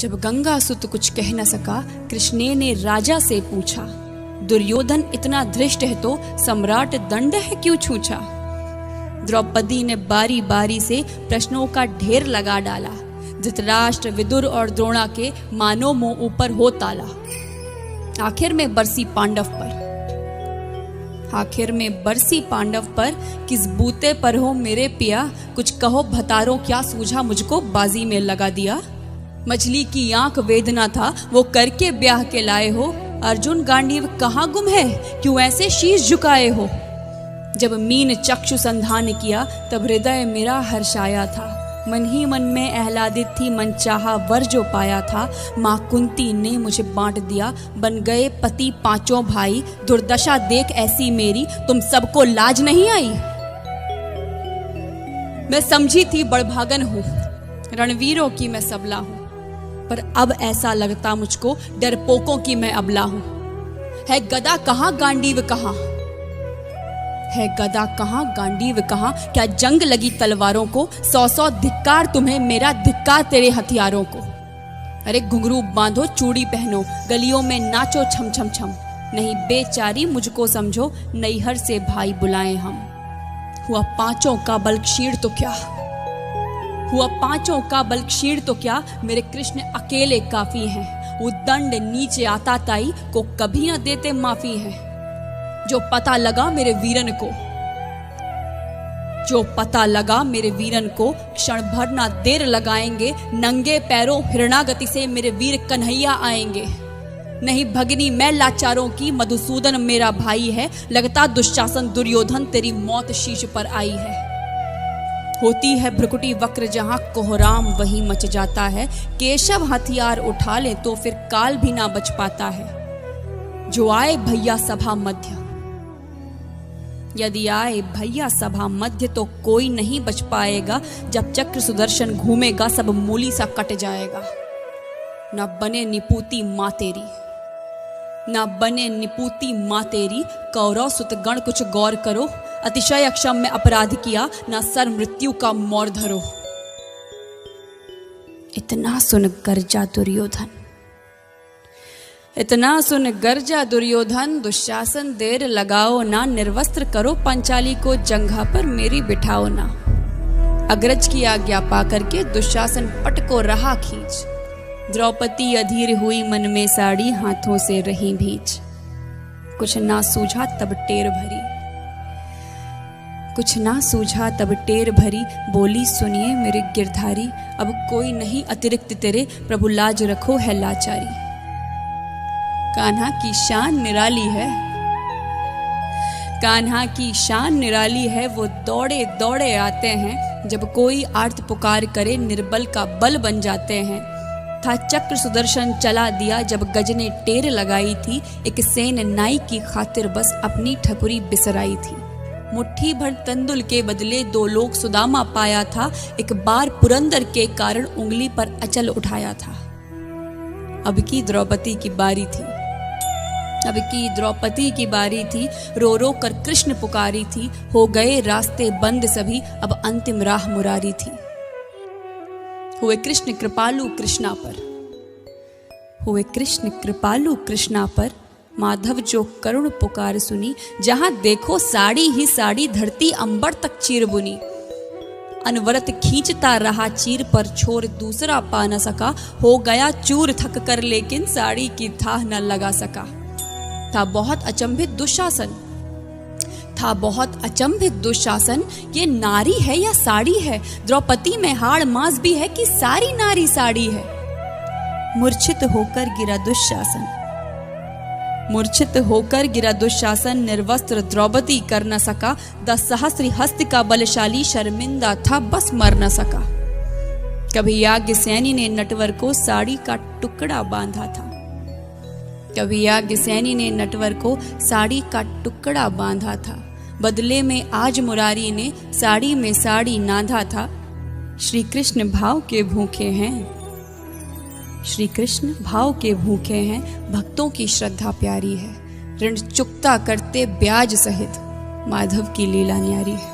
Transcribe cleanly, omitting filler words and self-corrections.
जब गंगासुत कुछ कह न सका, कृष्ण ने राजा से पूछा, दुर्योधन इतना धृष्ट है तो सम्राट दंड है क्यों छूछा। द्रौपदी ने बारी बारी से प्रश्नों का ढेर लगा डाला। धृतराष्ट्र, विदुर और द्रोणा के मानो मुंह ऊपर हो ताला। आखिर में बरसी पांडव पर किस बूते पर हो मेरे पिया, कुछ कहो भतारो क्या सूझा मुझको बाजी में लगा दिया। मछली की आंख वेदना था वो करके ब्याह के लाए हो, अर्जुन गांडीव कहाँ गुम है क्यों ऐसे शीश झुकाए हो। जब मीन चक्षु संधान किया तब हृदय मेरा हर्षाया था, मन ही मन में आह्लादित थी मनचाहा वर जो पाया था। माँ कुंती ने मुझे बांट दिया, बन गए पति पांचों भाई, दुर्दशा देख ऐसी मेरी तुम सबको लाज नहीं आई। मैं समझी थी बड़भागन हूँ, रणवीरों की मैं सबला हूँ, पर अब ऐसा लगता मुझको डरपोकों की मैं अबला हूँ। है गदा कहाँ गांडीव कहाँ, है गदा कहाँ गांडीव कहाँ, क्या जंग लगी तलवारों को, 100 धिक्कार तुम्हें मेरा धिक्कार तेरे हथियारों को। अरे घुंघरू बांधो चूड़ी पहनो, गलियों में नाचो छम छम छम, नहीं बेचारी मुझको समझो नैहर से भाई बुलाएं हम। हुआ पांचों का बल क्षीण तो क्या, मेरे कृष्ण अकेले काफी हैं। वो दंड नीचे आता ताई को कभी न देते माफी है। जो पता लगा मेरे वीरन को, क्षण भर ना देर लगाएंगे, नंगे पैरों हिरणागति से मेरे वीर कन्हैया आएंगे। नहीं भगनी मैं लाचारों की, मधुसूदन मेरा भाई है, लगता दुशासन दुर्योधन तेरी मौत शीश पर आई है। होती है भ्रुकुटी वक्र जहां कोहराम वहीं मच जाता है, केशव हथियार उठा ले तो फिर काल भी ना बच पाता है। जो आए भैया सभा मध्य, यदि आए भैया सभा मध्य तो कोई नहीं बच पाएगा। जब चक्र सुदर्शन घूमेगा सब मूली सा कट जाएगा। न बने निपूती माँ तेरी, कौरव सुत गण कुछ गौर करो। अतिशय अक्षम्य अपराध किया, ना सर मृत्यु का मोर धरो। इतना सुन गर्जा दुर्योधन, दुशासन देर लगाओ ना, निर्वस्त्र करो पंचाली को जंघा पर मेरी बिठाओ ना। अग्रज की आज्ञा पा करके दुशासन पट को रहा खींच, द्रौपदी अधीर हुई मन में साड़ी हाथों से रही भींच। कुछ ना सूझा तब टेर भरी, बोली सुनिए मेरे गिरधारी, अब कोई नहीं अतिरिक्त तेरे, प्रभु लाज रखो है लाचारी। कान्हा की शान निराली है, वो दौड़े दौड़े आते हैं, जब कोई आर्त पुकार करे निर्बल का बल बन जाते हैं। था चक्र सुदर्शन चला दिया जब गज ने टेर लगाई थी, एक सेन नाई की खातिर बस अपनी ठकुरी बिसराई थी। मुट्ठी भर तंदुल के बदले 2 लोग सुदामा पाया था, एक बार पुरंदर के कारण उंगली पर अचल उठाया था। अब की द्रौपदी की बारी थी, रो रो कर कृष्ण पुकारी थी, हो गए रास्ते बंद सभी, अब अंतिम राह मुरारी थी। हुए कृष्ण कृपालु कृष्णा पर, माधव जो करुण पुकार सुनी, जहां देखो साड़ी ही साड़ी, धरती अंबर तक चीर बुनी। अनवरत खींचता रहा चीर पर, छोर दूसरा पा न सका, हो गया चूर थक कर लेकिन साड़ी की थाह न लगा सका। था बहुत अचंभित दुशासन, ये नारी है या साड़ी है, द्रौपदी में हाड़ मांस भी है कि सारी नारी साड़ी है। मूर्छित होकर गिरा दुशासन, निर्वस्त्र द्रौपदी कर न सका, 10 सहस्त्र हस्त का बलशाली शर्मिंदा था बस मर न सका। कभी याज्ञसेनी ने नटवर को साड़ी का टुकड़ा बांधा था, बदले में आज मुरारी ने साड़ी में साड़ी नाधा था। श्री कृष्ण भाव के भूखे हैं, भक्तों की श्रद्धा प्यारी है, ऋण चुकता करते ब्याज सहित, माधव की लीला न्यारी है।